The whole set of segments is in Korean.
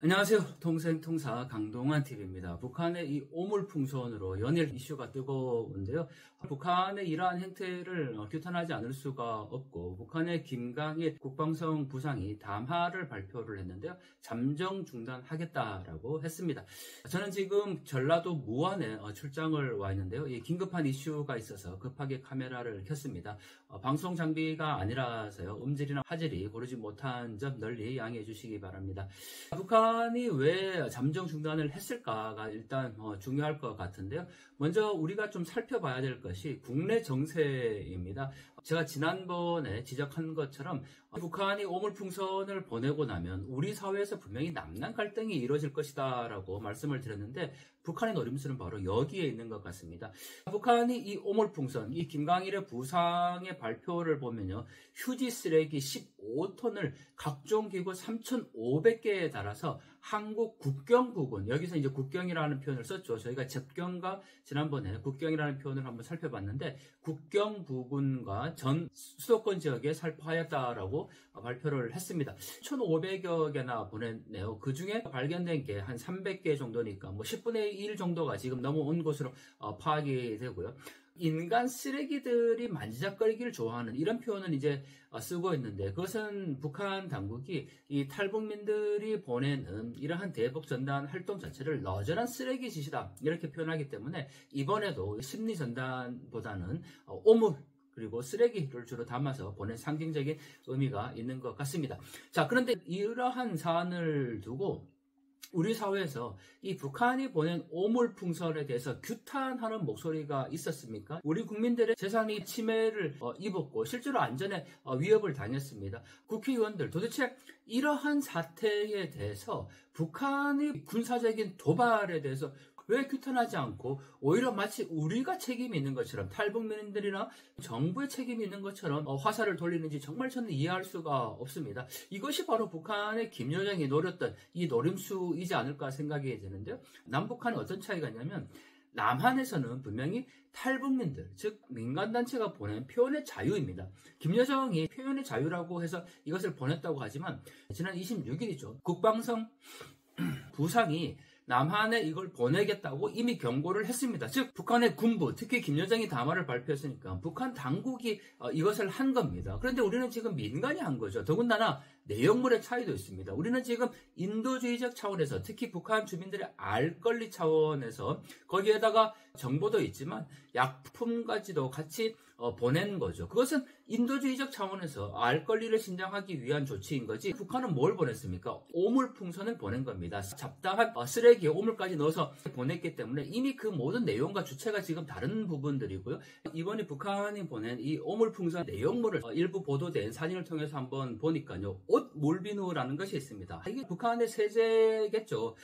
안녕하세요. 통생통사 강동원 TV입니다. 북한의 이 오물풍선으로 연일 이슈가 뜨거운데요. 북한의 이러한 행태를 규탄하지 않을 수가 없고, 북한의 김강일 국방성 부상이 담화를 발표를 했는데요. 잠정 중단하겠다라고 했습니다. 저는 지금 전라도 무안에 출장을 와 있는데요. 이 긴급한 이슈가 있어서 급하게 카메라를 켰습니다. 방송 장비가 아니라서요. 음질이나 화질이 고르지 못한 점 널리 양해해 주시기 바랍니다. 북한이 왜 잠정 중단을 했을까가 일단 중요할 것 같은데요. 먼저 우리가 좀 살펴봐야 될 것이 국내 정세입니다. 제가 지난번에 지적한 것처럼 북한이 오물풍선을 보내고 나면 우리 사회에서 분명히 남남 갈등이 이루어질 것이다 라고 말씀을 드렸는데, 북한의 노림수는 바로 여기에 있는 것 같습니다. 북한이 이 오물풍선, 이 김강일의 부상의 발표를 보면요, 휴지 쓰레기 15톤을 각종 기구 3,500개에 달아서 한국 국경 부근, 여기서 이제 국경이라는 표현을 썼죠. 저희가 접경과 지난번에 국경이라는 표현을 한번 살펴봤는데, 국경 부근과 전 수도권 지역에 살포하였다라고 발표를 했습니다. 1,500여 개나 보냈네요. 그 중에 발견된 게 한 300개 정도니까 뭐 10분의 1 정도가 지금 넘어온 것으로 파악이 되고요. 인간 쓰레기들이 만지작거리기를 좋아하는 이런 표현은 이제 쓰고 있는데, 그것은 북한 당국이 이 탈북민들이 보내는 이러한 대북 전단 활동 자체를 너절한 쓰레기 짓이다 이렇게 표현하기 때문에, 이번에도 심리 전단보다는 오물 그리고 쓰레기를 주로 담아서 보낸 상징적인 의미가 있는 것 같습니다. 자, 그런데 이러한 사안을 두고 우리 사회에서 이 북한이 보낸 오물풍선에 대해서 규탄하는 목소리가 있었습니까? 우리 국민들의 재산이 침해를 입었고 실제로 안전에 위협을 당했습니다. 국회의원들 도대체 이러한 사태에 대해서 북한의 군사적인 도발에 대해서 왜 규탄하지 않고 오히려 마치 우리가 책임이 있는 것처럼, 탈북민들이나 정부의 책임이 있는 것처럼 화살을 돌리는지 정말 저는 이해할 수가 없습니다. 이것이 바로 북한의 김여정이 노렸던 이 노림수이지 않을까 생각이 되는데요. 남북한이 어떤 차이가 있냐면, 남한에서는 분명히 탈북민들, 즉 민간단체가 보낸 표현의 자유입니다. 김여정이 표현의 자유라고 해서 이것을 보냈다고 하지만, 지난 26일이죠. 국방성 부상이 남한에 이걸 보내겠다고 이미 경고를 했습니다. 즉 북한의 군부, 특히 김여정이 담화를 발표했으니까 북한 당국이 이것을 한 겁니다. 그런데 우리는 지금 민간이 한 거죠. 더군다나 내용물의 차이도 있습니다. 우리는 지금 인도주의적 차원에서, 특히 북한 주민들의 알 권리 차원에서, 거기에다가 정보도 있지만 약품까지도 같이 보낸 거죠. 그것은 인도주의적 차원에서 알 권리를 신장하기 위한 조치인 거지, 북한은 뭘 보냈습니까? 오물풍선을 보낸 겁니다. 잡다한 쓰레기에 오물까지 넣어서 보냈기 때문에 이미 그 모든 내용과 주체가 지금 다른 부분들이고요. 이번에 북한이 보낸 이 오물풍선 내용물을 일부 보도된 사진을 통해서 한번 보니까요, 옷 몰비누라는 것이 있습니다. 이게 북한의 세제겠죠.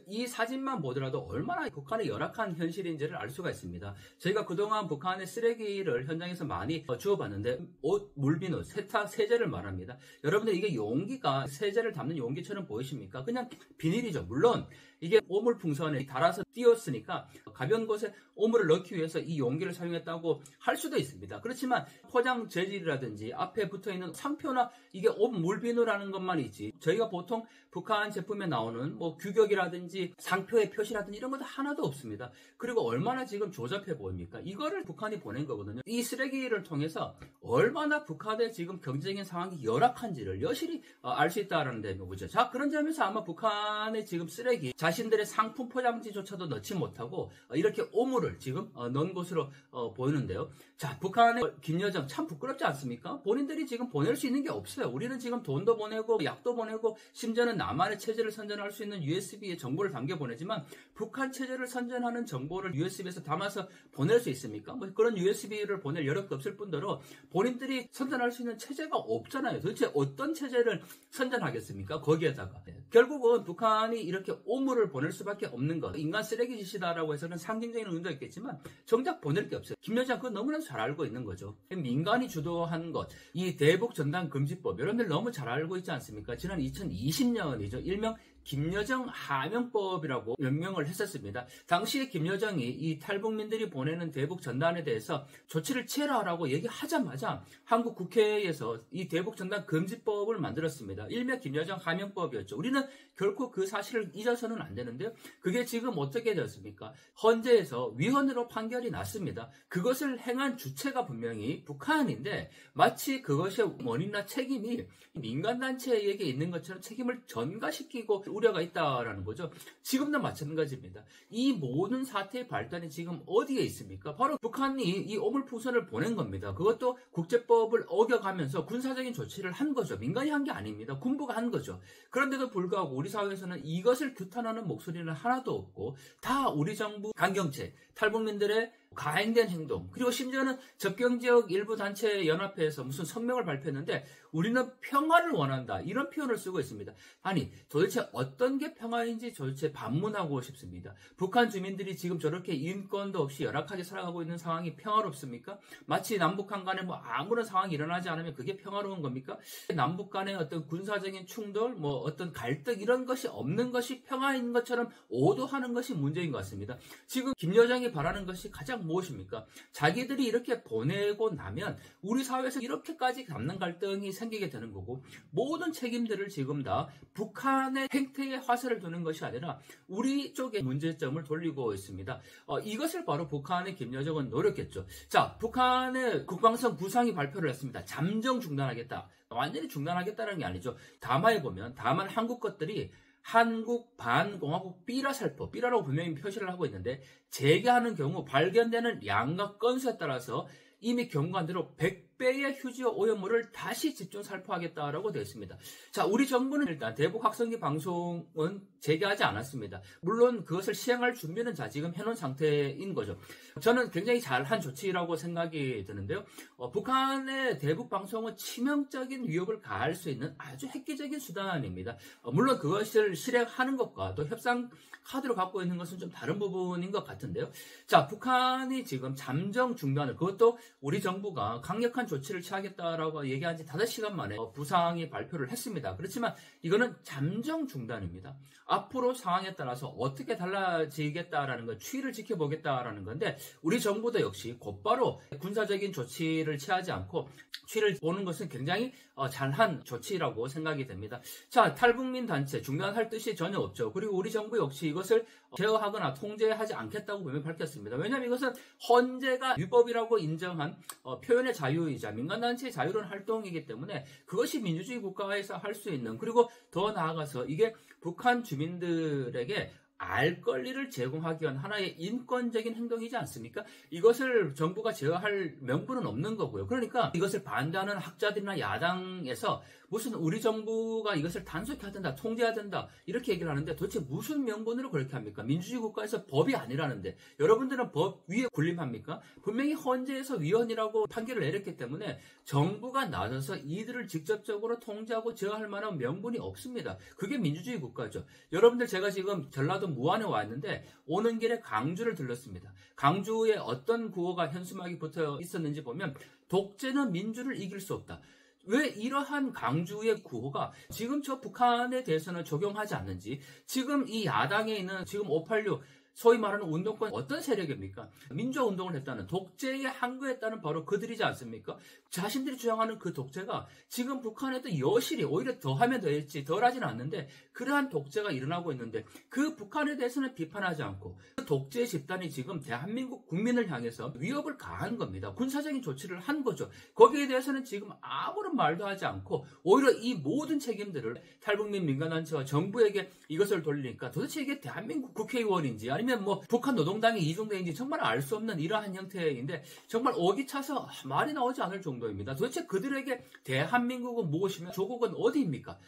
이 사진만 보더라도 얼마나 북한의 열악한 현실인지를 알 수가 있습니다. 저희가 그동안 북한의 쓰레기를 현장에서 많이 주워봤는데, 옷, 물비누, 세탁, 세제를 말합니다. 여러분들 이게 용기가 세제를 담는 용기처럼 보이십니까? 그냥 비닐이죠. 물론 이게 오물풍선에 달아서 띄웠으니까 가벼운 곳에 오물을 넣기 위해서 이 용기를 사용했다고 할 수도 있습니다. 그렇지만 포장 재질이라든지 앞에 붙어있는 상표나 이게 옷 물비누라는 것만 있지, 저희가 보통 북한 제품에 나오는 뭐 규격이라든지 상표의 표시라든지 이런 것도 하나도 없습니다. 그리고 얼마나 지금 조잡해 보입니까? 이거를 북한이 보낸 거거든요. 이 쓰레기를 통해서 얼마나 북한의 지금 경제적인 상황이 열악한지를 여실히 알 수 있다는 데죠. 자, 그런 점에서 아마 북한의 지금 쓰레기, 자신들의 상품 포장지조차도 넣지 못하고 이렇게 오물을 지금 넣은 것으로 보이는데요. 자, 북한의 김여정 참 부끄럽지 않습니까? 본인들이 지금 보낼 수 있는 게 없어요. 우리는 지금 돈도 보내고 약도 보내고 심지어는 남한의 체제를 선전할 수 있는 USB에 정보를 담겨 보내지만, 북한 체제를 선전하는 정보를 USB에서 담아서 보낼 수 있습니까? 뭐 그런 USB를 보낼 여력도 없을 뿐더러 본인들이 선전할 수 있는 체제가 없잖아요. 도대체 어떤 체제를 선전하겠습니까? 거기에다가 결국은 북한이 이렇게 오물을 보낼 수밖에 없는 것, 인간 쓰레기 짓이다라고 해서는 상징적인 의미도 있겠지만 정작 보낼 게 없어요. 김여정 그건 너무나도 잘 알고 있는 거죠. 민간이 주도한 것, 이 대북 전단 금지법, 여러분들 너무 잘 알고 있지 않습니까? 지난 2020년이죠. 일명 김여정 하명법이라고 명명을 했었습니다. 당시에 김여정이 이 탈북민들이 보내는 대북 전단에 대해서 조치를 취하라고 얘기하자마자 한국 국회에서 이 대북 전단 금지법을 만들었습니다. 일명 김여정 하명법이었죠. 우리는 결코 그 사실을 잊어서는 안 되는데요. 그게 지금 어떻게 되었습니까? 헌재에서 위헌으로 판결이 났습니다. 그것을 행한 주체가 분명히 북한인데 마치 그것의 원인이나 책임이 민간단체에게 있는 것처럼 책임을 전가시키고 우려가 있다라는 거죠. 지금도 마찬가지입니다. 이 모든 사태의 발단이 지금 어디에 있습니까? 바로 북한이 이 오물풍선을 보낸 겁니다. 그것도 국제법을 어겨가면서 군사적인 조치를 한 거죠. 민간이 한 게 아닙니다. 군부가 한 거죠. 그런데도 불구하고 우리 사회에서는 이것을 규탄하는 목소리는 하나도 없고 다 우리 정부 강경책, 탈북민들의 가행된 행동, 그리고 심지어는 접경지역 일부 단체 연합회에서 무슨 성명을 발표했는데 우리는 평화를 원한다, 이런 표현을 쓰고 있습니다. 아니, 도대체 어떤 게 평화인지 도대체 반문하고 싶습니다. 북한 주민들이 지금 저렇게 인권도 없이 열악하게 살아가고 있는 상황이 평화롭습니까? 마치 남북한 간에 뭐 아무런 상황이 일어나지 않으면 그게 평화로운 겁니까? 남북 간의 어떤 군사적인 충돌, 뭐 어떤 갈등, 이런 것이 없는 것이 평화인 것처럼 오도하는 것이 문제인 것 같습니다. 지금 김여정이 바라는 것이 가장 무엇입니까? 자기들이 이렇게 보내고 나면 우리 사회에서 이렇게까지 남는 갈등이 생기게 되는 거고, 모든 책임들을 지금 다 북한의 행태에 화살을 두는 것이 아니라 우리 쪽에 문제점을 돌리고 있습니다. 이것을 바로 북한의 김여정은 노렸겠죠. 자, 북한의 국방성 부상이 발표를 했습니다. 잠정 중단하겠다. 완전히 중단하겠다는 게 아니죠. 담화에 보면 다만 한국 것들이 한국 반공화국 삐라 살포, 삐라라고 분명히 표시를 하고 있는데, 재개하는 경우 발견되는 양과 건수에 따라서 이미 경고한 대로 100배의 휴지와 오염물을 다시 집중 살포하겠다라고 되어 있습니다. 자, 우리 정부는 일단 대북 확성기 방송은 재개하지 않았습니다. 물론 그것을 시행할 준비는 지금 해놓은 상태인 거죠. 저는 굉장히 잘한 조치라고 생각이 드는데요. 북한의 대북 방송은 치명적인 위협을 가할 수 있는 아주 획기적인 수단입니다. 물론 그것을 실행하는 것과 또 협상 카드로 갖고 있는 것은 좀 다른 부분인 것 같은데요. 자, 북한이 지금 잠정 중단을, 그것도 우리 정부가 강력한 조치를 취하겠다라고 얘기한 지 5시간 만에 부상이 발표를 했습니다. 그렇지만 이거는 잠정 중단입니다. 앞으로 상황에 따라서 어떻게 달라지겠다라는 건 추이를 지켜보겠다라는 건데, 우리 정부도 역시 곧바로 군사적인 조치를 취하지 않고 추이를 보는 것은 굉장히 잘한 조치라고 생각이 됩니다. 자, 탈북민 단체 중단할 뜻이 전혀 없죠. 그리고 우리 정부 역시 이것을 제어하거나 통제하지 않겠다고 분명히 밝혔습니다. 왜냐하면 이것은 헌재가 위법이라고 인정한 표현의 자유이자 민간단체의 자유로운 활동이기 때문에 그것이 민주주의 국가에서 할 수 있는, 그리고 더 나아가서 이게 북한 주민들에게 알 권리를 제공하기 위한 하나의 인권적인 행동이지 않습니까? 이것을 정부가 제어할 명분은 없는 거고요. 그러니까 이것을 반대하는 학자들이나 야당에서 무슨 우리 정부가 이것을 단속해야 된다, 통제해야 된다, 이렇게 얘기를 하는데 도대체 무슨 명분으로 그렇게 합니까? 민주주의 국가에서 법이 아니라는데 여러분들은 법 위에 군림합니까? 분명히 헌재에서 위헌이라고 판결을 내렸기 때문에 정부가 나서서 이들을 직접적으로 통제하고 제어할 만한 명분이 없습니다. 그게 민주주의 국가죠. 여러분들, 제가 지금 전라도 무안에 와 있는데 오는 길에 강주를 들렀습니다. 강주에 어떤 구호가 현수막이 붙어 있었는지 보면 독재는 민주를 이길 수 없다. 왜 이러한 강주의 구호가 지금 저 북한에 대해서는 적용하지 않는지, 지금 이 야당에 있는 지금 586 소위 말하는 운동권 어떤 세력입니까? 민주화운동을 했다는, 독재에 항거했다는 바로 그들이지 않습니까? 자신들이 주장하는 그 독재가 지금 북한에도 여실히 오히려 더하면 더했지 덜하지는 않는데 그러한 독재가 일어나고 있는데 그 북한에 대해서는 비판하지 않고 그 독재 집단이 지금 대한민국 국민을 향해서 위협을 가한 겁니다. 군사적인 조치를 한 거죠. 거기에 대해서는 지금 아무런 말도 하지 않고 오히려 이 모든 책임들을 탈북민 민간단체와 정부에게 이것을 돌리니까 도대체 이게 대한민국 국회의원인지 아니면 뭐 북한 노동당의 이중대인지 정말 알 수 없는 이러한 형태인데 정말 어기 차서 말이 나오지 않을 정도입니다. 도대체 그들에게 대한민국은 무엇이며 조국은 어디입니까?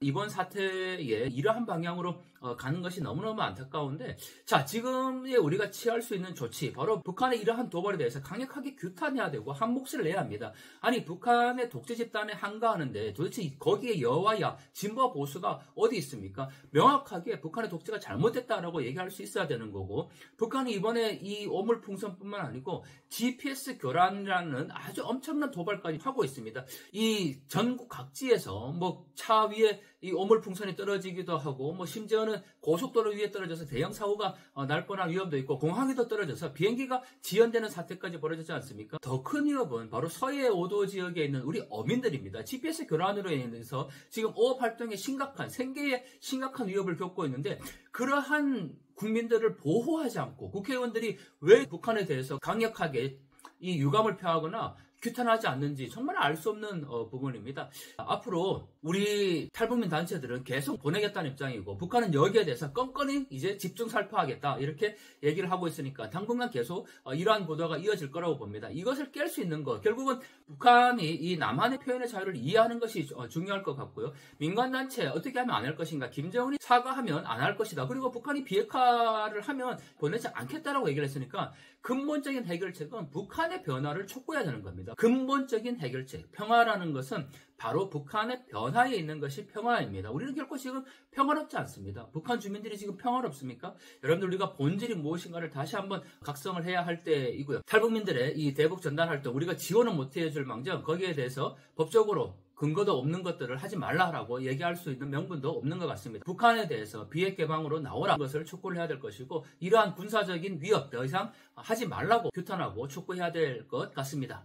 이번 사태에 이러한 방향으로 가는 것이 너무너무 안타까운데, 자, 지금 우리가 취할 수 있는 조치, 바로 북한의 이러한 도발에 대해서 강력하게 규탄해야 되고 한 몫을 내야 합니다. 아니, 북한의 독재 집단에 항거하는데 도대체 거기에 여와야 진보와 보수가 어디 있습니까? 명확하게 북한의 독재가 잘못됐다라고 얘기할 수 있어야 되는 거고, 북한이 이번에 이 오물풍선뿐만 아니고 GPS 교란이라는 아주 엄청난 도발까지 하고 있습니다. 이 전국 각지에서 뭐 차 위에 이 오물풍선이 떨어지기도 하고 뭐 심지어는 고속도로 위에 떨어져서 대형 사고가 날 뻔한 위험도 있고 공항에도 떨어져서 비행기가 지연되는 사태까지 벌어지지 않습니까? 더 큰 위협은 바로 서해 5도 지역에 있는 우리 어민들입니다. GPS 교란으로 인해서 지금 어업 활동에 생계에 심각한 위협을 겪고 있는데 그러한 국민들을 보호하지 않고 국회의원들이 왜 북한에 대해서 강력하게 이 유감을 표하거나 규탄하지 않는지 정말 알 수 없는 부분입니다. 앞으로 우리 탈북민 단체들은 계속 보내겠다는 입장이고 북한은 여기에 대해서 껌껌이 이제 집중 살포하겠다 이렇게 얘기를 하고 있으니까 당분간 계속 이러한 보도가 이어질 거라고 봅니다. 이것을 깰 수 있는 것 결국은 북한이 이 남한의 표현의 자유를 이해하는 것이 중요할 것 같고요. 민간단체 어떻게 하면 안 할 것인가, 김정은이 사과하면 안 할 것이다, 그리고 북한이 비핵화를 하면 보내지 않겠다라고 얘기를 했으니까 근본적인 해결책은 북한의 변화를 촉구해야 되는 겁니다. 근본적인 해결책, 평화라는 것은 바로 북한의 변화에 있는 것이 평화입니다. 우리는 결코 지금 평화롭지 않습니다. 북한 주민들이 지금 평화롭습니까? 여러분들, 우리가 본질이 무엇인가를 다시 한번 각성을 해야 할 때이고요. 탈북민들의 이 대북 전단 활동 우리가 지원은 못 해줄 망정 거기에 대해서 법적으로 근거도 없는 것들을 하지 말라라고 얘기할 수 있는 명분도 없는 것 같습니다. 북한에 대해서 비핵 개방으로 나오라는 것을 촉구를 해야 될 것이고 이러한 군사적인 위협 더 이상 하지 말라고 규탄하고 촉구해야 될 것 같습니다.